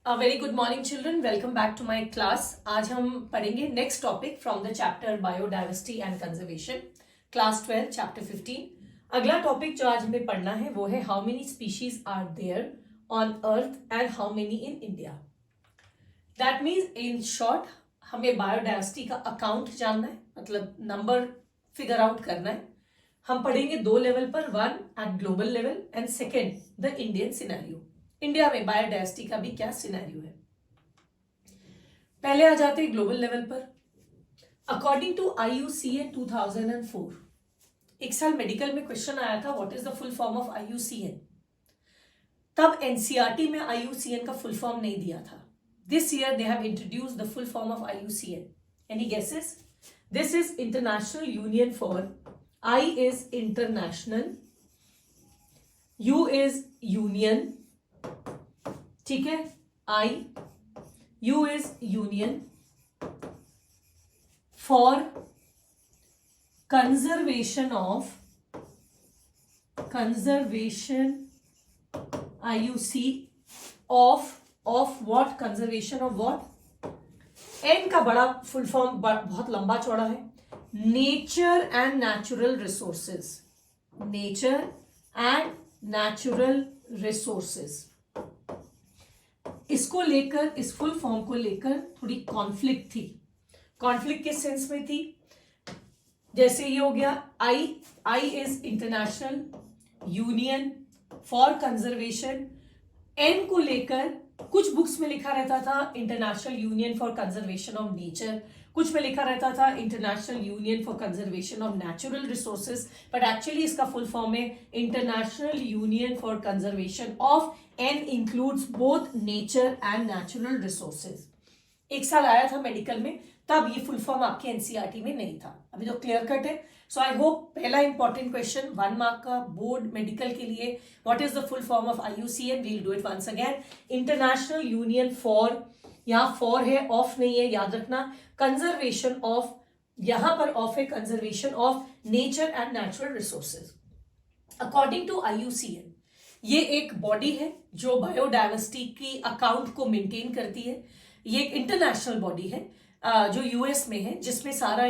Very good morning children, welcome back to my class. आज हम पढ़ेंगे next topic from the chapter biodiversity and conservation, class 12 chapter 15। अगला topic जो आज हमें पढ़ना है वो है how many species are there on earth and how many in India. That means in short हमें बायोडाइवर्सिटी का अकाउंट जानना है, मतलब नंबर फिगर आउट करना है। हम पढ़ेंगे दो लेवल पर, one eight global level and second the Indian scenario. India में बायोडाइवर्सिटी का भी क्या सिनेरियो है। पहले आ जाते हैं ग्लोबल लेवल पर। अकॉर्डिंग टू IUCN 2004, एक साल मेडिकल में क्वेश्चन आया था what is the full form of IUCN। तब NCERT में IUCN का फुल फॉर्म नहीं दिया था। This year they have introduced the full form of IUCN। Any guesses? This is international union for, I is international, U is union, ठीक है, U is union for conservation IUC of what, conservation of what. N का बड़ा full form बहुत लंबा चौड़ा है, nature and natural resources. Nature and natural resources, इसको लेकर, इस फुल फॉर्म को लेकर थोड़ी कॉन्फ्लिक्ट थी। कॉन्फ्लिक्ट किस सेंस में थी? जैसे ये हो गया I is international union for conservation. N को लेकर कुछ बुक्स में लिखा रहता था international union for conservation of nature, कुछ में लिखा रहता था international union for conservation of natural resources, but actually इसका फुल फॉर्म है international union for conservation of, N includes both nature and natural resources. एक साल आया था मेडिकल में, तब ये फुल फॉर्म आपके NCERT में नहीं था। अभी तो क्लियर कट है। सो आई होप पहला इंपॉर्टेंट क्वेश्चन 1 मार्क का बोर्ड मेडिकल के लिए, what is the full form of IUCN? We'll do it once again. International union for, यहाँ फॉर है, ऑफ नहीं है, याद रखना। कंजर्वेशन ऑफ, यहां पर ऑफ है, conservation of nature and natural resources. According to IUCN, ये एक बॉडी है जो बायोडाइवर्सिटी की अकाउंट को मेंटेन करती है। ये एक इंटरनेशनल बॉडी है जो US में है, जिसमें सारा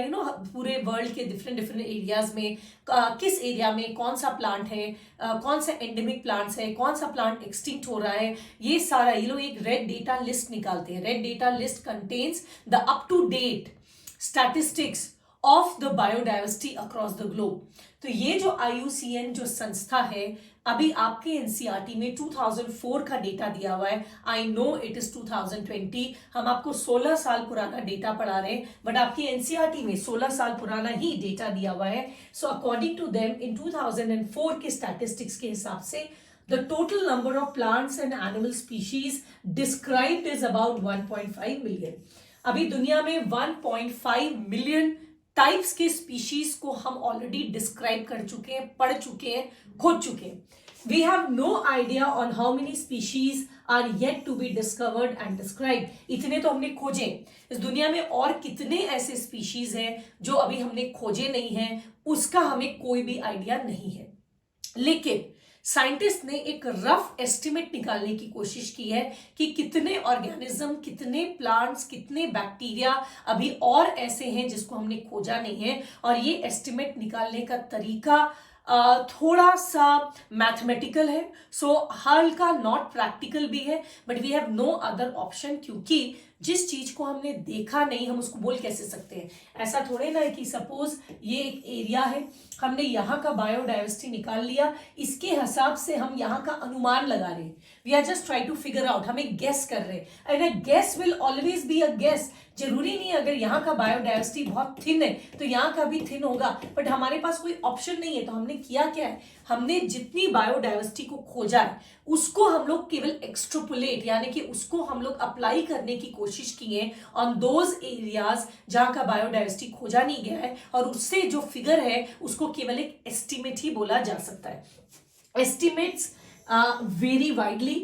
पूरे वर्ल्ड के डिफरेंट एरियाज में किस एरिया में कौन सा प्लांट है, कौन सा एंडेमिक प्लांट्स है, कौन सा प्लांट एक्सटिंक्ट हो रहा है, ये सारा ये लोग एक रेड डेटा लिस्ट निकालते हैं। Red data list contains the up to date statistics of the biodiversity across the globe. तो ये जो IUCN जो संस्था है, अभी आपके NCERT में 2004 का डेटा दिया हुआ है। आई नो इट इज 2020, हम आपको 16 साल पुराना डेटा पढ़ा रहे हैं, बट आपकी NCERT में 16 साल पुराना ही डेटा दिया हुआ है। So according to them in 2004 के स्टैटिस्टिक्स के हिसाब से the total number of plants and animal species described is about 1.5 million। अभी दुनिया में 1.5 मिलियन टाइप्स के स्पीशीज को हम ऑलरेडी डिस्क्राइब कर चुके हैं, पढ़ चुके हैं, खोज चुके हैं। We have no idea on how many species are yet to be discovered and describe. इतने तो हमने खोजे, इस दुनिया में और कितने ऐसे स्पीशीज हैं जो अभी हमने खोजे नहीं हैं, उसका हमें कोई भी आइडिया नहीं है। लेकिन साइंटिस्ट ने एक रफ एस्टिमेट निकालने की कोशिश की है कि कितने ऑर्गेनिज्म, कितने प्लांट्स, कितने बैक्टीरिया अभी और ऐसे हैं जिसको हमने खोजा नहीं है। और ये एस्टिमेट निकालने का तरीका थोड़ा सा मैथमेटिकल है, सो हल्का नॉट प्रैक्टिकल भी है, but we have no other option, क्योंकि जिस चीज को हमने देखा नहीं हम उसको बोल कैसे सकते हैं। ऐसा थोड़े ना है कि सपोज ये एक एरिया है, हमने यहाँ का बायोडाइवर्सिटी निकाल लिया, इसके हिसाब से हम यहाँ का अनुमान लगा रहे हैं। We are just try to figure out, हम एक गेस कर रहे हैं, and a guess will always be a guess. जरूरी नहीं है अगर यहाँ का बायोडाइवर्सिटी बहुत थिन है तो यहाँ का भी थिन होगा, बट हमारे पास कोई ऑप्शन नहीं है। तो हमने किया क्या है, हमने जितनी बायोडाइवर्सिटी को खोजा है उसको हम लोग केवल एक्सट्रोपुलेट, यानी कि उसको हम लोग अप्लाई करने की कोशिश की है ऑन दोज एरियाज जहां का बायोडाइवर्सिटी खोजा नहीं गया है, और उससे जो फिगर है उसको केवल एक एस्टिमेट ही बोला जा सकता है। Estimates very widely,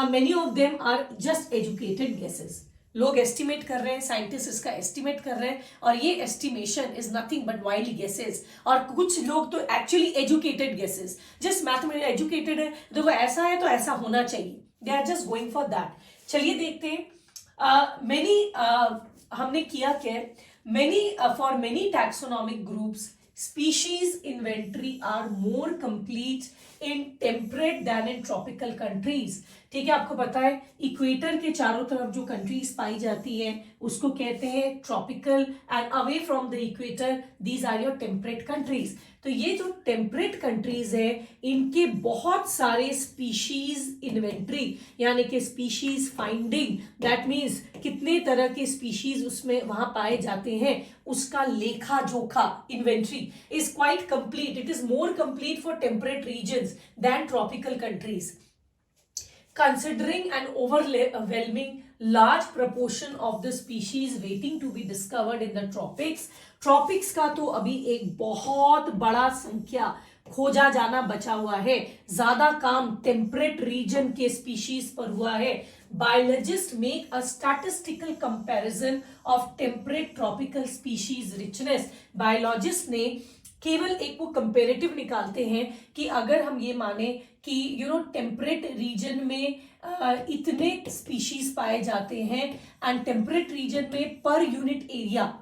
many of them are just educated guesses. लोग एस्टिमेट कर रहे हैं, साइंटिस्ट इसका एस्टिमेट कर रहे हैं, और ये estimation is nothing but wild guesses. और कुछ लोग तो actually educated guesses, just mathematics educated है, देखो ऐसा है तो ऐसा होना चाहिए, they are just going for that. चलिए देखते हैं। हमने किया क्या, for many taxonomic groups species inventory are more complete in temperate than in tropical countries। ठीक है, आपको पता है इक्वेटर के चारों तरफ जो कंट्रीज पाई जाती है उसको कहते हैं tropical, and away from the equator these are your temperate countries. तो ये जो टेम्परेट कंट्रीज है इनके बहुत सारे स्पीशीज इन्वेंट्री यानी कि स्पीशीज फाइंडिंग, दैट मीन्स कितने तरह के स्पीशीज उसमें वहां पाए जाते हैं, उसका लेखा जोखा inventory is quite complete. It is more complete for temperate regions than tropical countries. Considering an overwhelming large proportion of the species waiting to be discovered in the tropics का तो अभी एक बहुत बड़ा संख्या खोजा जाना बचा हुआ है, ज्यादा काम टेम्परेट रीजन के स्पीशीज पर हुआ है। Biologist make a statistical comparison of temperate tropical species richness. Biologist ने केवल एक वो कंपेरेटिव निकालते हैं कि अगर हम ये माने कि टेम्परेट रीजन में इतने स्पीशीज पाए जाते हैं एंड टेम्परेट रीजन में पर यूनिट एरिया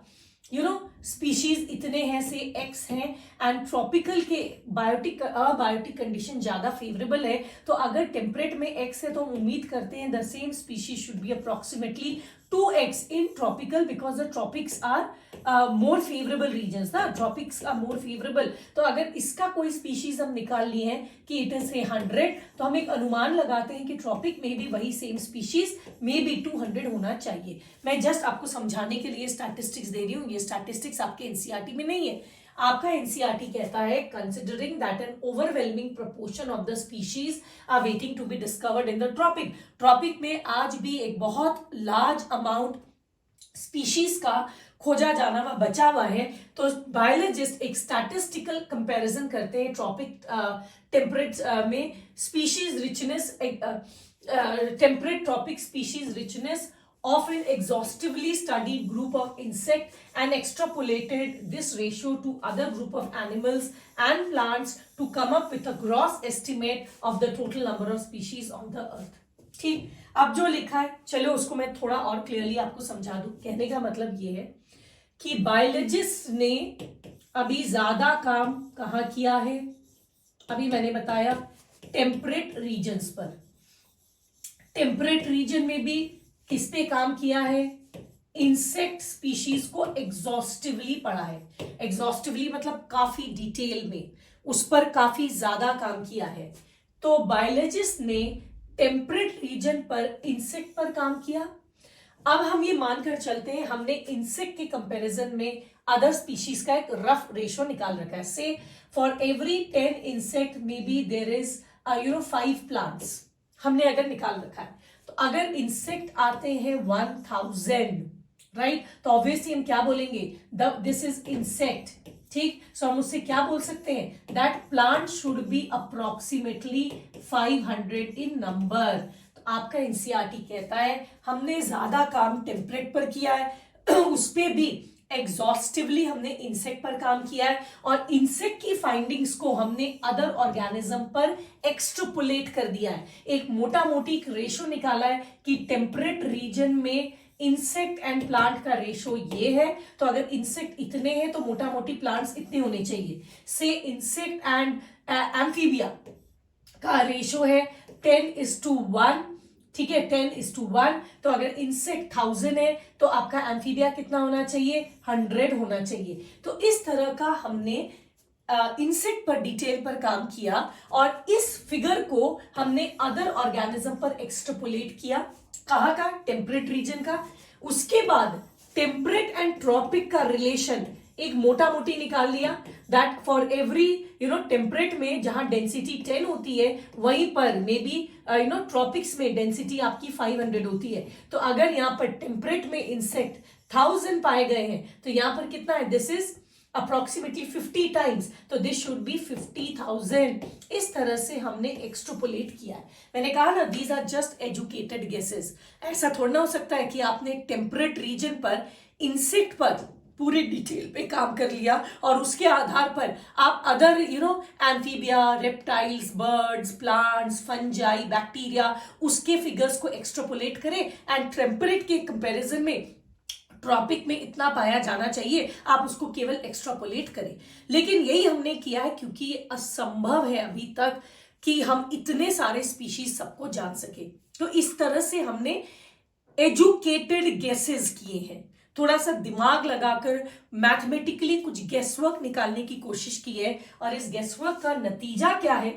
स्पीशीज इतने हैं से एक्स हैं, एंड ट्रॉपिकल के अबायोटिक कंडीशन ज्यादा फेवरेबल है, तो अगर टेम्परेट में एक्स है तो हम उम्मीद करते हैं the same species should be approximately 2x in tropical because the tropics are more favorable regions ना, tropics are more favorable। तो अगर इसका कोई स्पीशीज हम निकाल लिए हैं कि इट इज 100, तो हम एक अनुमान लगाते हैं कि ट्रॉपिक में भी वही सेम स्पीशीज मे बी 200 होना चाहिए। मैं जस्ट आपको समझाने के लिए स्टैटिस्टिक्स दे रही हूँ, ये स्टैटिस्टिक्स आपके एनसीईआरटी में नहीं है। आपका एनसीईआरटी कहता है considering that an overwhelming proportion of the species are waiting to be discovered in the tropic में आज भी एक बहुत लार्ज अमाउंट स्पीशीज का खोजा जाना वा बचा हुआ है। तो बायोलॉजिस्ट एक स्टैटिस्टिकल कंपैरिजन करते हैं ट्रॉपिक टेम्परेट में species richness, temperate tropic species richness of an exhaustively studied group of insect and extrapolated this ratio to other group of animals and plants to come up with a gross estimate of the total number of species on the earth। ठीक, अब जो लिखा है चलो उसको मैं थोड़ा और क्लियरली आपको समझा दूं। कहने का मतलब ये है कि बायोलॉजिस्ट ने अभी ज्यादा काम कहाँ किया है, अभी मैंने बताया टेम्परेट रीजन्स पर। टेम्परेट रीजन में भी किस पे काम किया है, इंसेक्ट स्पीशीज को एग्जॉस्टिवली पढ़ा है। एग्जॉस्टिवली मतलब काफी डिटेल में, उस पर काफी ज्यादा काम किया है। तो बायोलॉजिस्ट ने टेम्परेट रीजन पर इंसेक्ट पर काम किया। अब हम ये मानकर चलते हैं हमने इंसेक्ट के कंपैरिजन में अदर स्पीशीज का एक रफ रेशियो निकाल रखा है। Say for every 10 insect may be there is 5 plants हमने अगर निकाल रखा है। तो अगर इंसेक्ट आते हैं 1000, राइट, तो ऑब्वियसली हम क्या बोलेंगे, दिस इज इंसेक्ट। ठीक, सो हम उससे क्या बोल सकते हैं, that plant should be approximately 500 in number. तो आपका एनसीईआरटी कहता है हमने ज्यादा काम टेम्परेट पर किया है, उस पे भी एग्जॉस्टिवली हमने इंसेक्ट पर काम किया है, और इंसेक्ट की फाइंडिंग्स को हमने अदर ऑर्गेनिज्म पर एक्सट्रपोलेट कर दिया है। एक मोटा मोटी रेशो निकाला है कि टेम्परेट रीजन में इंसेक्ट एंड प्लांट का रेशो ये है, तो अगर इंसेक्ट इतने हैं तो मोटा मोटी प्लांट्स इतने होने चाहिए। से इंसेक्ट एंड एम्फीबिया का रेशो है 10:1। ठीक है, 10:1। तो अगर इंसेक्ट 1000 है तो आपका एम्फीबिया कितना होना चाहिए, 100 होना चाहिए। तो इस तरह का हमने इंसेक्ट पर डिटेल पर काम किया, और इस फिगर को हमने अदर ऑर्गेनिज्म पर एक्सट्रपोलेट किया। कहाँ का, टेम्परेट रीजन का। उसके बाद टेम्परेट एंड ट्रॉपिक का रिलेशन एक मोटा मोटी निकाल लिया, दैट फॉर एवरी टेम्परेट में जहां डेंसिटी 10 होती है वहीं पर मे बी ट्रॉपिक्स में डेंसिटी आपकी 500 होती है। तो अगर यहाँ पर टेम्परेट में इंसेक्ट 1000 पाए गए हैं तो यहाँ पर कितना है, दिस इज अप्रोक्सीमेटली 50 टाइम्स, तो दिस शुड बी 50,000। इस तरह से हमने एक्सट्रपोलेट किया है। मैंने कहा ना, these are just educated guesses. ऐसा थोड़ा ना हो सकता है कि आपने टेम्परेट रीजन पर इंसेक्ट पर पूरे डिटेल पे काम कर लिया और उसके आधार पर आप other amphibia, reptiles, birds, plants, fungi, bacteria, उसके फिगर्स को एक्सट्रापोलेट करें एंड टेम्परेट के कंपैरिजन में ट्रॉपिक में इतना पाया जाना चाहिए, आप उसको केवल एक्सट्रापोलेट करें। लेकिन यही हमने किया है क्योंकि ये असंभव है अभी तक कि हम इतने सारे स्पीशीज सबको जान सके। तो इस तरह से हमने एजुकेटेड गेसेस किए हैं, थोड़ा सा दिमाग लगाकर मैथमेटिकली कुछ गेसवर्क निकालने की कोशिश की है। और इस गेसवर्क का नतीजा क्या है?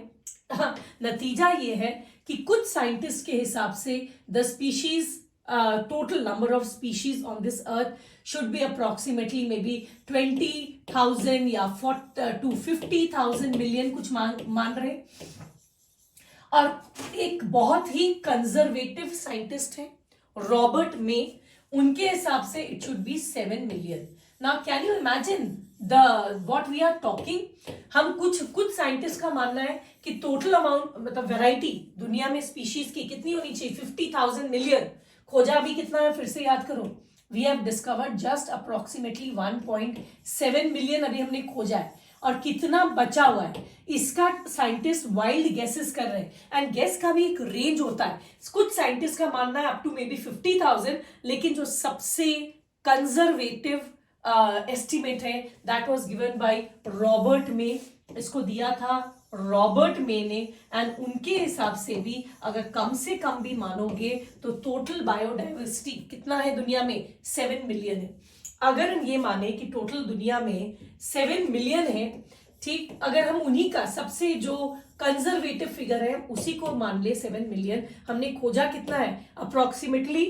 नतीजा ये है कि कुछ साइंटिस्ट के हिसाब से the species total number of species on this earth should be approximately maybe 20,000 या 40 to 50,000 million कुछ मान रहे। और एक बहुत ही कंजर्वेटिव साइंटिस्ट है रॉबर्ट मे, उनके हिसाब से it should be 7 million. Now can you imagine the what we are talking. हम कुछ साइंटिस्ट का मानना है कि टोटल अमाउंट मतलब वैरायटी दुनिया में स्पीशीज की कितनी होनी चाहिए? 50,000 मिलियन। खोजा भी कितना है, फिर से याद करो, we have discovered just approximately 1.7 million अभी हमने खोजा है। और कितना बचा हुआ है इसका साइंटिस्ट वाइल्ड गेसेस कर रहे हैं। एंड गेस का भी एक रेंज होता है, कुछ साइंटिस्ट का मानना है अप टू मे बी 50,000, लेकिन जो सबसे कंजर्वेटिव एस्टिमेट है that was given by Robert मे, इसको दिया था रॉबर्ट मे ने। एंड उनके हिसाब से भी अगर कम से कम भी मानोगे तो टोटल बायोडाइवर्सिटी कितना है दुनिया में? 7 मिलियन है। अगर हम ये माने कि टोटल दुनिया में 7 मिलियन है, ठीक, अगर हम उन्हीं का सबसे जो कंजर्वेटिव फिगर है उसी को मान ले 7 मिलियन, हमने खोजा कितना है approximately,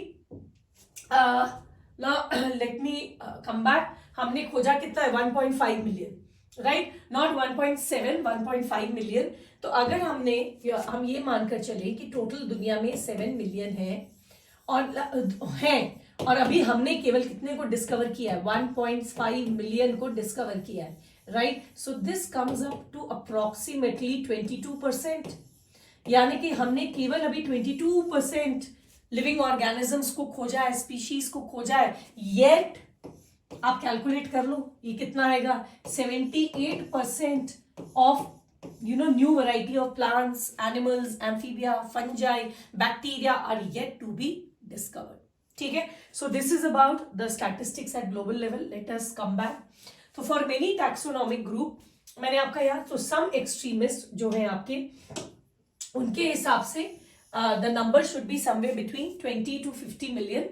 let me come back, हमने खोजा कितना है 1.5 मिलियन, राइट, नॉट 1.7, 1.5 मिलियन। तो अगर हम ये मानकर चले कि टोटल दुनिया में 7 मिलियन है और अभी हमने केवल कितने को डिस्कवर किया है? 1.5 मिलियन को डिस्कवर किया है, right. So this comes up to approximately 22%, यानी कि हमने केवल अभी 22% लिविंग ऑर्गेनिजम्स को खोजा है, स्पीशीज को खोजा है। येट आप कैलकुलेट कर लो ये कितना आएगा? 78% of new variety of plants, animals, amphibia, fungi, bacteria are yet to be discovered. ठीक है, so this is about the statistics at global level. Let us come back. तो फॉर मेनी टैक्सोनॉमिक ग्रुप, मैंने आपका यार तो सम extremist जो है आपके, उनके हिसाब से the number should be somewhere between 20 to 50 million.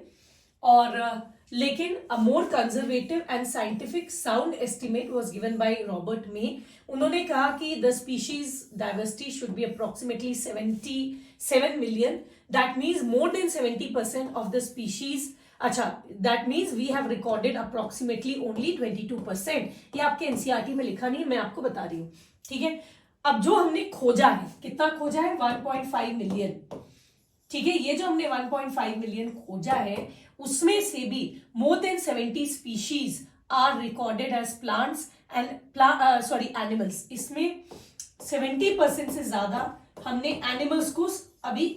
और लेकिन a more conservative and scientific sound estimate was given by Robert May. उन्होंने कहा कि the species diversity should be approximately 77 million. That means more than 70% of the species, अच्छा that means we have recorded approximately only 22%। ये आपके NCERT में लिखा नहीं है, मैं आपको बता रही हूँ, ठीक है। अब जो हमने खोजा है, कितना खोजा है? 1.5 मिलियन, ठीक है। ये जो हमने 1.5 मिलियन खोजा है उसमें से भी more than 70 species are recorded as plants and animals. इसमें 70% से ज्यादा हमने एनिमल्स को अभी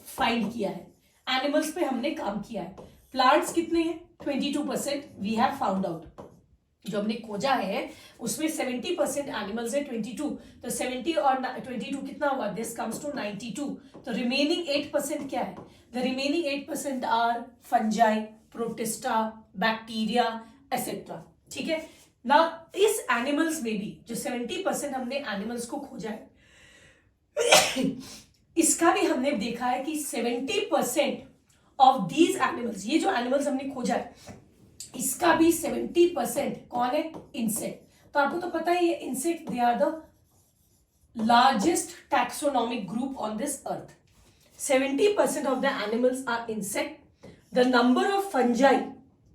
फाइंड किया है, एनिमल्स पे हमने काम किया है। प्लांट्स कितने हैं? 22% वी हैव फाउंड आउट। जो हमने खोजा है उसमें 70% एनिमल्स है, 22, तो 70 और 22 कितना हुआ? This comes to 92। तो रिमेनिंग 8% क्या है? The remaining 8% are fungi, protista, bacteria etcetera, ठीक है ना। इस एनिमल्स में भी जो 70% हमने एनिमल्स को खोजा है इसका भी हमने देखा है कि 70% ऑफ दीज एनिमल्स, ये जो एनिमल्स हमने खोजा है इसका भी 70% कौन है? इंसेक्ट। तो आपको तो पता ही है insect they are the largest taxonomic group on this earth. 70% of the animals are insect. The number of fungi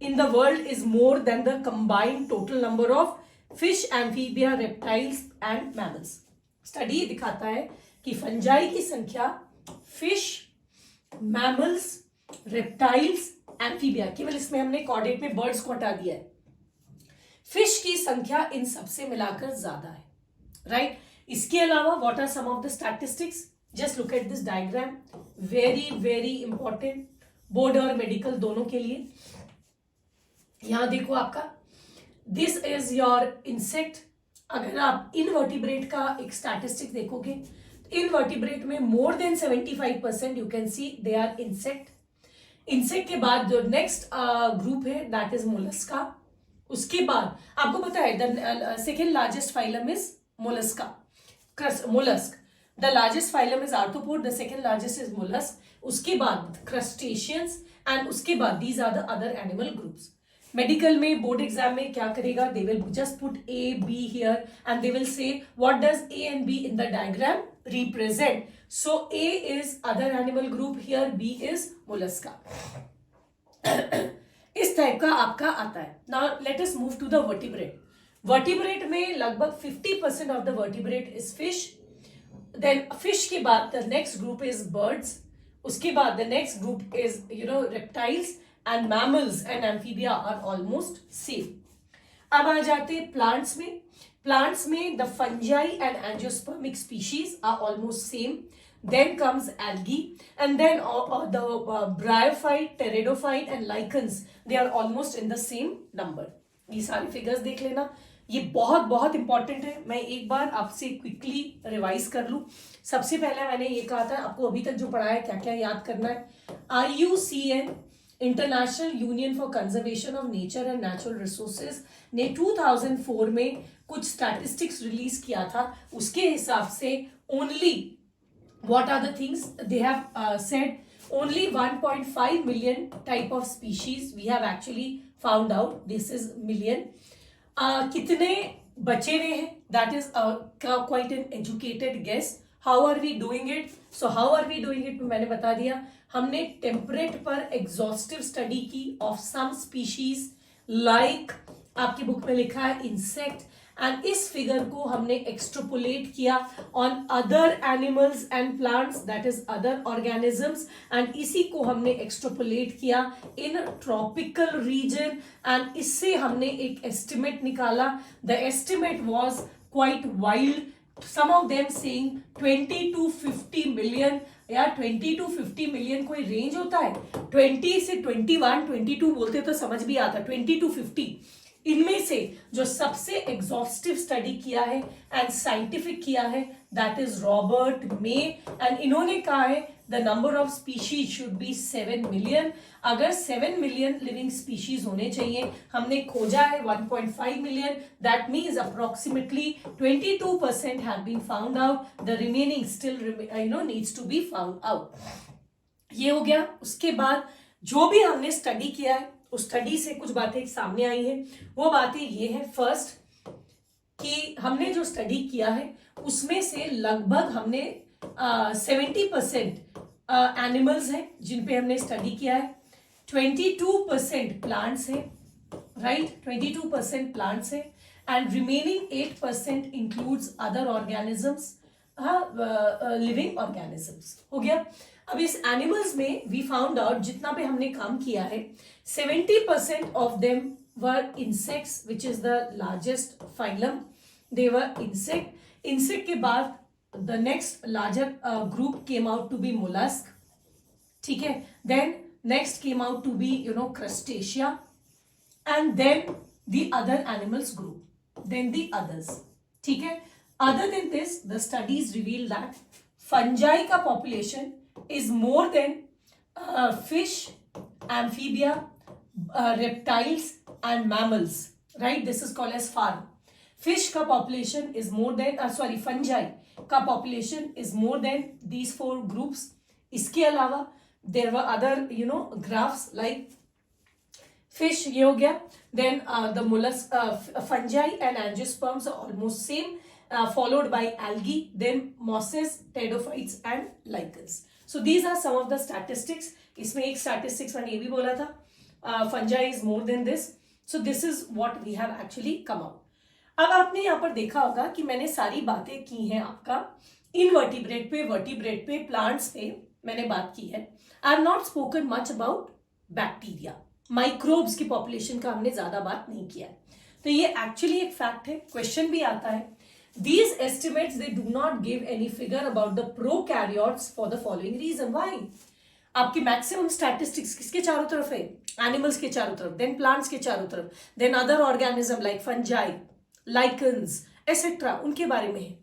in the world is more than the combined total number of fish, amphibia, reptiles and mammals. Study दिखाता है कि fungi की संख्या fish, mammals, reptiles, amphibia, केवल इसमें हमने chordate में birds को हटा दिया है, फिश की संख्या इन सबसे मिलाकर ज्यादा है, राइट। इसके अलावा what are some of the statistics? Just look at this diagram, very very important board और मेडिकल दोनों के लिए। यहां देखो आपका दिस इज योर इंसेक्ट. अगर आप इनवर्टिब्रेट का एक स्टैटिस्टिक देखोगे, इनवर्टिब्रेट में more than 75% you can see they are insect. Insect के बाद जो नेक्स्ट ग्रुप है दैट इज मोलस्का. उसके बाद आपको पता है the second largest phylum is mollusca, mollusc. The largest phylum is arthropod, the second largest is mollusc. उसके बाद क्रस्टेशियंस एंड उसके बाद these are the other animal groups. Medical में बोर्ड एग्जाम में क्या करेगा, they will just put A be here and they will say what does A and B in the diagram represent. So A is other animal group here, B is mollusca. इस type का आपका आता है. Now let us move to the vertebrate. Vertebrate में लगभग 50% of the vertebrate is fish. Then fish के बाद the next group is birds. उसके बाद the next group is reptiles and mammals and amphibia are almost same. अब आ जाते हैं plants में. प्लांट्स में the fungi and angiospermic species are almost same. Then comes algae and then the bryophyte, pteridophyte and lichens, they are almost in the same number. ये सारे figures देख लेना, ये बहुत बहुत इंपॉर्टेंट है. मैं एक बार आपसे क्विकली रिवाइज कर लूं. सबसे पहले मैंने ये कहा था आपको अभी तक जो पढ़ा है क्या क्या याद करना है. IUCN international union for conservation of nature and natural resources ने 2004 में कुछ स्टैटिस्टिक्स रिलीज किया था. उसके हिसाब से only what are the things they have said, only 1.5 million type of species we have actually found out. This is million. कितने बचे हुए हैं, that is quite an educated guess. How are we doing it? So how are we doing it मैंने बता दिया. हमने temperate पर exhaustive study की ऑफ सम स्पीशीज लाइक आपकी बुक में लिखा है इंसेक्ट. एंड इस फिगर को हमने एक्सट्रापोलेट किया on other animals and plants, that is other organisms. And इसी को हमने एक्सट्रापोलेट किया इन ट्रॉपिकल रीजन एंड इससे हमने एक एस्टिमेट निकाला. The estimate was quite wild. Some of them saying 20 to 50 million. यार 20 to 50 मिलियन कोई रेंज होता है? 20 से 21, 22 बोलते तो समझ भी आता. 20 to 50 इनमें से जो सबसे एग्जॉस्टिव स्टडी किया है एंड साइंटिफिक किया है that is Robert may. And इन्होंने कहा है the number of species should be 7 million. अगर 7 मिलियन लिविंग स्पीशीज होने चाहिए, हमने खोजा है 1.5 million. That means approximately 22% have been found out. The remaining still needs to be found out. ये हो गया. उसके बाद जो भी हमने स्टडी किया है उस स्टडी से कुछ बातें सामने आई हैं. वो बातें ये है फर्स्ट कि हमने जो स्टडी किया है उसमें से लगभग हमने 70% एनिमल्स हैं जिन पे हमने स्टडी किया है. 22% प्लांट्स है, राइट. 22% प्लांट्स है and remaining 8% includes other organisms, living organisms. हो गया. अब इस एनिमल्स में वी फाउंड आउट जितना भी हमने काम किया है 70% of them were insects which is the largest phylum. They were insect. Insect के बाद the next larger group came out to be mollusc. ठीक है. Then next came out to be crustacea and then the other animals group, then the others. ठीक है. Other than this the studies reveal that fungi का population is more than fish, amphibia, reptiles and mammals, right? This is called as farm. Fish ka population is more than fungi ka population is more than these 4 groups. Iske alawa there were other graphs like fish ye ho gaya. Then the mollusk, fungi and angiosperms are almost same, followed by algae, then mosses, pteridophytes and lichens. So these are some of the statistics. इसमें एक statistics मैंने ये भी बोला था, fungi is more than this. So this is what we have actually come out. अब आपने यहाँ पर देखा होगा कि मैंने सारी बातें की हैं आपका इनवर्टिब्रेट पे, वर्टिब्रेट पे, प्लांट्स पे मैंने बात की है. I have not spoken much about bacteria, microbes की पॉपुलेशन का हमने ज्यादा बात नहीं किया है. तो ये एक्चुअली एक फैक्ट है. क्वेश्चन भी आता है. These estimates, they do not give any figure about the prokaryotes for the following reason. Why? आपकी मैक्सिमम स्टैटिस्टिक्स किसके चारों तरफ है? एनिमल्स के चारों तरफ, देन प्लांट्स के चारों तरफ, then other organism like fungi, lichens etcetera, उनके बारे में है.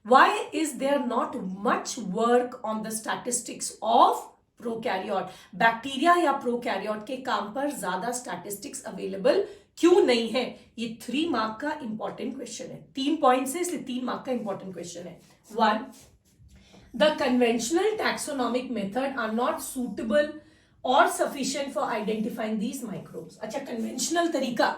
Why is there not much work on the statistics of prokaryote? Bacteria या प्रोकैरियोट के काम पर ज्यादा स्टैटिस्टिक्स अवेलेबल क्यों नहीं है? ये 3 मार्क का इंपॉर्टेंट क्वेश्चन है. 3 पॉइंट्स है, इसलिए 3 मार्क का इंपॉर्टेंट क्वेश्चन है. 1, the conventional taxonomic method are not suitable or sufficient for identifying these microbes. अच्छा, कन्वेंशनल तरीका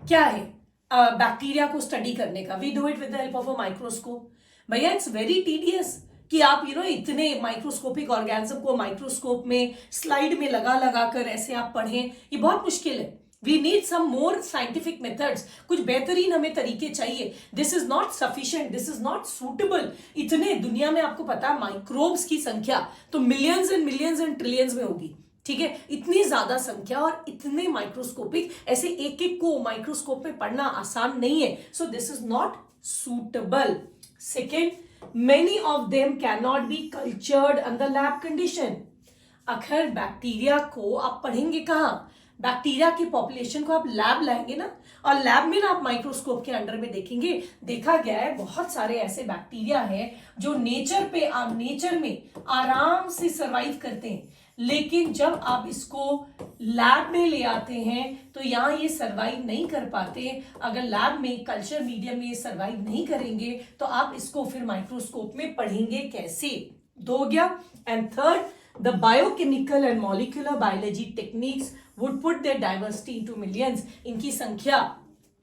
क्या है बैक्टीरिया को स्टडी करने का? We do it with the help of a microscope. भैया इट्स वेरी टीडियस कि आप इतने माइक्रोस्कोपिक ऑर्गेनिज्म को माइक्रोस्कोप में स्लाइड में लगा लगा कर ऐसे आप पढ़ें, ये बहुत मुश्किल है. We need some more scientific methods, कुछ बेहतरीन हमें तरीके चाहिए. This is not sufficient, this is not suitable. इतने दुनिया में आपको पता है माइक्रोब्स की संख्या तो मिलियंस एंड ट्रिलियंस में होगी. ठीक है, इतनी ज्यादा संख्या और इतने माइक्रोस्कोपिक, ऐसे एक एक को माइक्रोस्कोप में पढ़ना आसान नहीं है. So this is not suitable. Second, many of them can not be cultured under lab condition. अगर बैक्टीरिया को आप पढ़ेंगे कहां? बैक्टीरिया की पॉपुलेशन को आप लैब लाएंगे ना, और लैब में ना आप माइक्रोस्कोप के अंडर में देखेंगे. देखा गया है बहुत सारे ऐसे बैक्टीरिया हैं जो नेचर में आराम से सरवाइव करते हैं, लेकिन जब आप इसको लैब में ले आते हैं तो यहां ये सरवाइव नहीं कर पाते. अगर लैब में कल्चर मीडियम में ये सरवाइव नहीं करेंगे तो आप इसको फिर माइक्रोस्कोप में पढ़ेंगे कैसे? 2 हो गया. And third, the biochemical and molecular biology techniques would put their diversity into millions. इनकी संख्या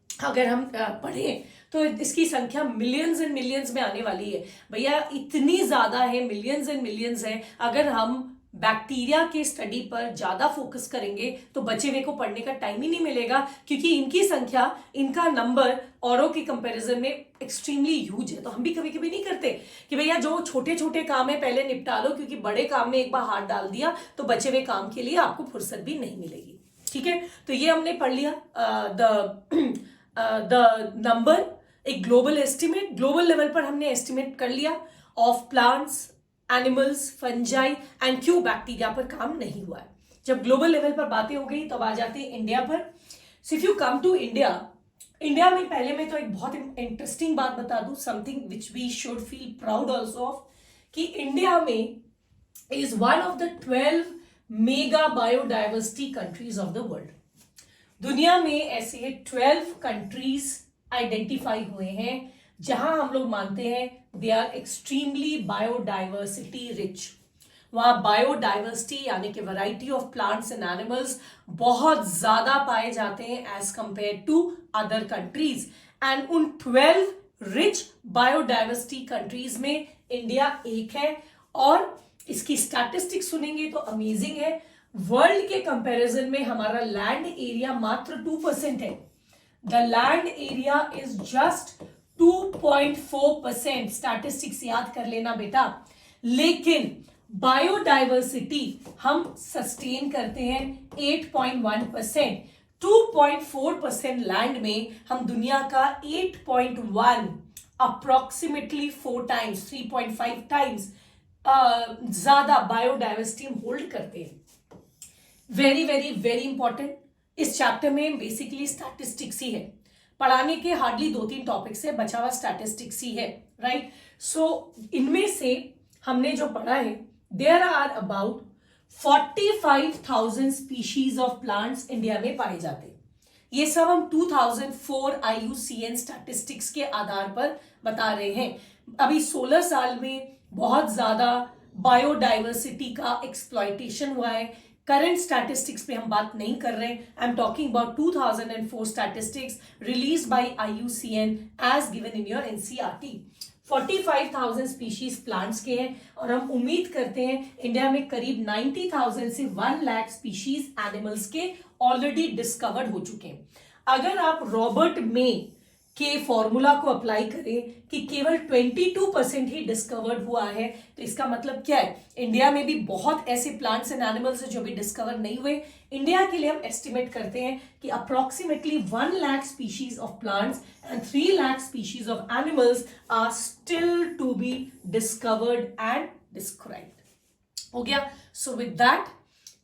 अगर हम पढ़ें तो इसकी संख्या मिलियंस एंड मिलियंस में आने वाली है. भैया इतनी ज्यादा है, मिलियंस एंड मिलियंस है. अगर हम बैक्टीरिया के स्टडी पर ज्यादा फोकस करेंगे तो बचे हुए को पढ़ने का टाइम ही नहीं मिलेगा, क्योंकि इनकी संख्या, इनका नंबर औरों के कंपैरिजन में एक्सट्रीमली ह्यूज है. तो हम भी कभी कभी नहीं करते कि भैया जो छोटे छोटे काम है पहले निपटा लो, क्योंकि बड़े काम में एक बार हाथ डाल दिया तो बचे हुए काम के लिए आपको फुर्सत भी नहीं मिलेगी. ठीक है, तो ये हमने पढ़ लिया द नंबर, एक ग्लोबल एस्टिमेट. ग्लोबल लेवल पर हमने एस्टिमेट कर लिया of plants, animals, fungi and क्यों बैक्टीरिया पर काम नहीं हुआ है. जब ग्लोबल लेवल पर बातें हो गई तब आ जाते हैं इंडिया पर. So if you come to India में पहले मैं तो एक बहुत इंटरेस्टिंग बात बता दूं, something which we should feel proud also of, कि इंडिया में is one of the 12 mega biodiversity countries of the world. दुनिया में ऐसे 12 कंट्रीज आइडेंटिफाई हुए हैं जहां हम लोग मानते हैं they are extremely biodiversity rich. वहां बायोडाइवर्सिटी यानी कि variety of plants and animals बहुत ज्यादा पाए जाते हैं as compare to other countries. And उन 12 रिच बायोडाइवर्सिटी कंट्रीज में इंडिया एक है. और इसकी स्टैटिस्टिक्स सुनेंगे तो अमेजिंग है. वर्ल्ड के कंपैरिजन में हमारा लैंड एरिया मात्र 2% है. The land area is just 2.4%. Statistics याद कर लेना बेटा. लेकिन बायोडाइवर्सिटी हम सस्टेन करते हैं 8.1%. 2.4% लैंड में हम दुनिया का 8.1, अप्रोक्सीमेटली 4 टाइम्स, 3.5 टाइम्स ज्यादा बायोडाइवर्सिटी हम होल्ड करते हैं. Very very very important. इस चैप्टर में बेसिकली स्टैटिस्टिक्स ही है. पढ़ाने के हार्डली 2-3 टॉपिक्स है, बचा हुआ स्टैटिस्टिक्स ही है. राइट. सो इनमें से हमने जो पढ़ा है, there are about 45,000 species of plants India में पाए जाते हैं. ये सब हम 2004 IUCN स्टैटिस्टिक्स के आधार पर बता रहे हैं. अभी 16 साल में बहुत ज्यादा बायोडाइवर्सिटी का एक्सप्लॉयटेशन हुआ है. करंट स्टैटिस्टिक्स पे हम बात नहीं कर रहे हैं. I am talking about 2004 statistics release by IUCN as given in your NCERT. 45,000 species plants के हैं और हम उम्मीद करते हैं इंडिया में करीब 90,000 से 1 लाख स्पीशीज एनिमल्स के ऑलरेडी डिस्कवर्ड हो चुके हैं. अगर आप रॉबर्ट मे के फॉर्मूला को अप्लाई करें कि केवल 22% ही डिस्कवर्ड हुआ है, तो इसका मतलब क्या है? इंडिया में भी बहुत ऐसे प्लांट्स एंड एनिमल्स हैं जो भी डिस्कवर नहीं हुए. इंडिया के लिए हम एस्टिमेट करते हैं कि approximately 1 lakh species of plants and 3 lakh species of animals are still to be discovered and described. हो गया. सो विद दैट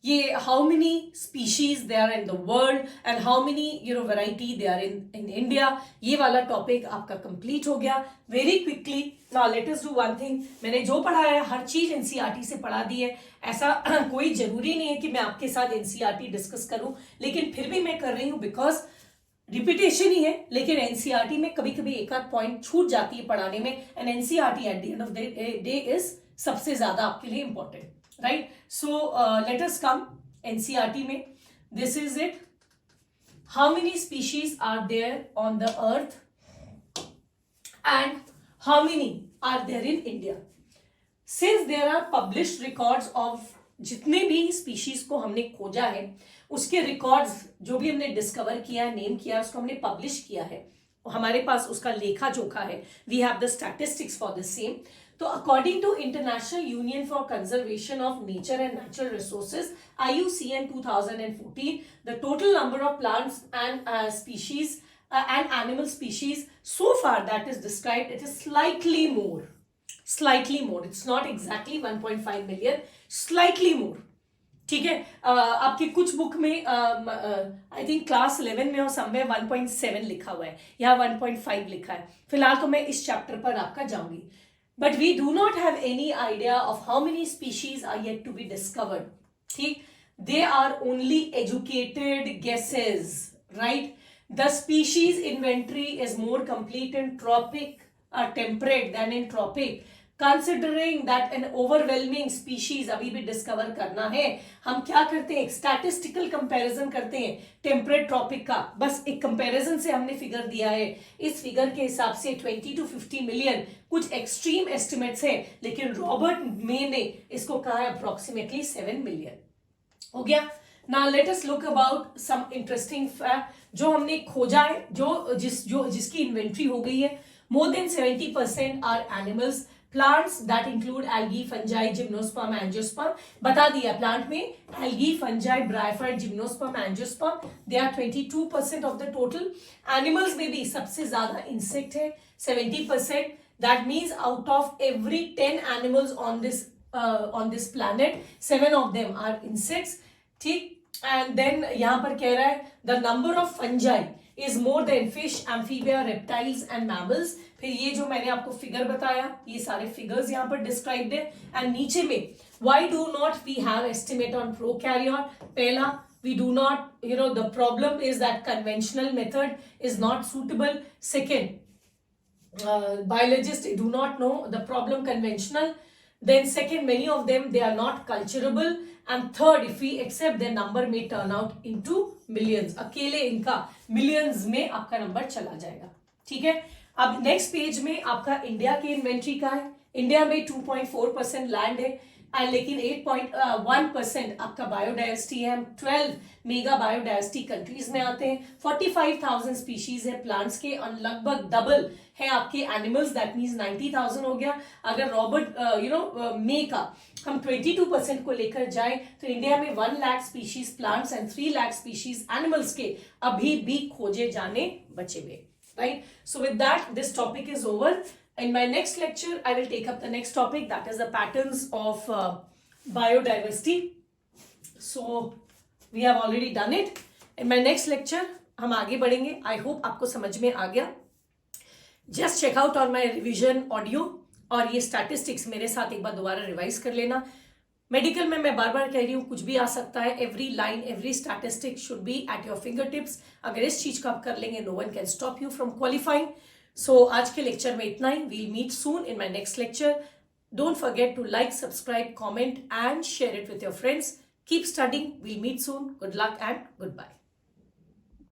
ये how many species they are in the world and how many variety they are in India, ये वाला topic आपका complete हो गया. Very quickly now let us do one thing. मैंने जो पढ़ा है हर चीज एनसीईआरटी से पढ़ा दी है. ऐसा कोई जरूरी नहीं है कि मैं आपके साथ एनसीईआरटी डिस्कस करूं, लेकिन फिर भी मैं कर रही हूं बिकॉज रिपीटेशन ही है. लेकिन एनसीईआरटी में कभी कभी एक आध पॉइंट छूट जाती है पढ़ाने में, and NCERT at the end of the day is सबसे ज्यादा आपके लिए important. Right, so let us come NCERT में. This is it. How many species are there on the earth and how many are there in India? Since there are published records of जितने भी species को हमने खोजा है उसके records जो भी हमने discover किया है, name किया है, उसको हमने publish किया है, हमारे पास उसका लेखा जोखा है. We have the statistics for the same. So according to International Union for Conservation of Nature and Natural Resources IUCN 2014, the total number of plants and species and animal species so far that is described, it is slightly more. It's not exactly 1.5 million, slightly more. ठीक है. आपके कुछ book में I think class 11 में और somewhere 1.7 लिखा हुआ है, यहाँ 1.5 लिखा है. फिलहाल तो मैं इस चैप्टर पर आपका जाऊंगी. But we do not have any idea of how many species are yet to be discovered. ठीक, they are only educated guesses, right? The species inventory is more complete in tropic temperate than in tropic. Considering that an overwhelming species अभी भी discover करना है, हम क्या करते हैं, एक स्टैटिस्टिकल कंपैरिजन करते हैं टेम्परेट ट्रॉपिक का. बस एक कंपैरिजन से हमने फिगर दिया है. इस फिगर के हिसाब से 20 to 50 मिलियन कुछ एक्सट्रीम एस्टिमेट्स हैं, लेकिन रॉबर्ट मे ने इसको कहा है अप्रोक्सीमेटली 7 मिलियन. हो गया. Now let us look about some interesting जो हमने खोजा है, जिसकी इन्वेंट्री हो गई है. More than 70% are animals. Plants that include algae, fungi, gymnosperm, angiosperm. बता दिया प्लांट में algae, fungi, bryophyte, gymnosperm, angiosperm. They are 22% of the total. Animals में भी सबसे ज्यादा insect है 70%. That means out of every 10 animals on this planet, 7 of them are insects. ठीक. And then यहाँ पर कह रहा है the number of fungi is more than fish, amphibia, reptiles and mammals. फिर ये जो मैंने आपको फिगर बताया, ये सारे फिगर्स यहाँ पर डिस्क्राइब्ड है. एंड नीचे में why do not we have estimate on prokaryote? पहला, we do not, the problem is that conventional method is not suitable. Second, biologists do not know the problem conventional. Then second, many of them, they are not culturable. And third, if we accept, their number may turn out into millions. अकेले इनका millions में आपका number चला जाएगा. ठीक है. अब next page में आपका इंडिया की इन्वेंट्री का है. इंडिया में 2.4% लैंड है, लेकिन 8.1% आपका बायोडायवर्सिटी है. हम 12 मेगा बायोडायवर्सिटी कंट्रीज में आते हैं. 45,000 स्पीशीज है प्लांट्स के, और लगभग डबल है आपके एनिमल्स. दैट मीन्स 90,000 हो गया. अगर रॉबर्ट मे का हम 22% को लेकर जाए तो इंडिया में 1 lakh species plants and 3 lakh species animals के अभी भी खोजे जाने बचे हुए. Right? So with that, this topic is over. In my next lecture, I will take up the next topic, that is the patterns of biodiversity. So we have already done it. In my next lecture, हम आगे बढ़ेंगे. I hope आपको समझ में आ गया. Just check out on my revision audio, और ये statistics मेरे साथ एक बार दोबारा रिवाइज कर लेना. मेडिकल में मैं बार बार कह रही हूँ कुछ भी आ सकता है. Every line, every statistic should be at your finger tips. अगर इस चीज को आप कर लेंगे, no one can stop you from qualifying. So आज के लेक्चर में इतना ही. We'll meet soon in my next lecture. Don't forget to like, subscribe, comment and share it with your friends. Keep studying. We'll meet soon. Good luck and good bye.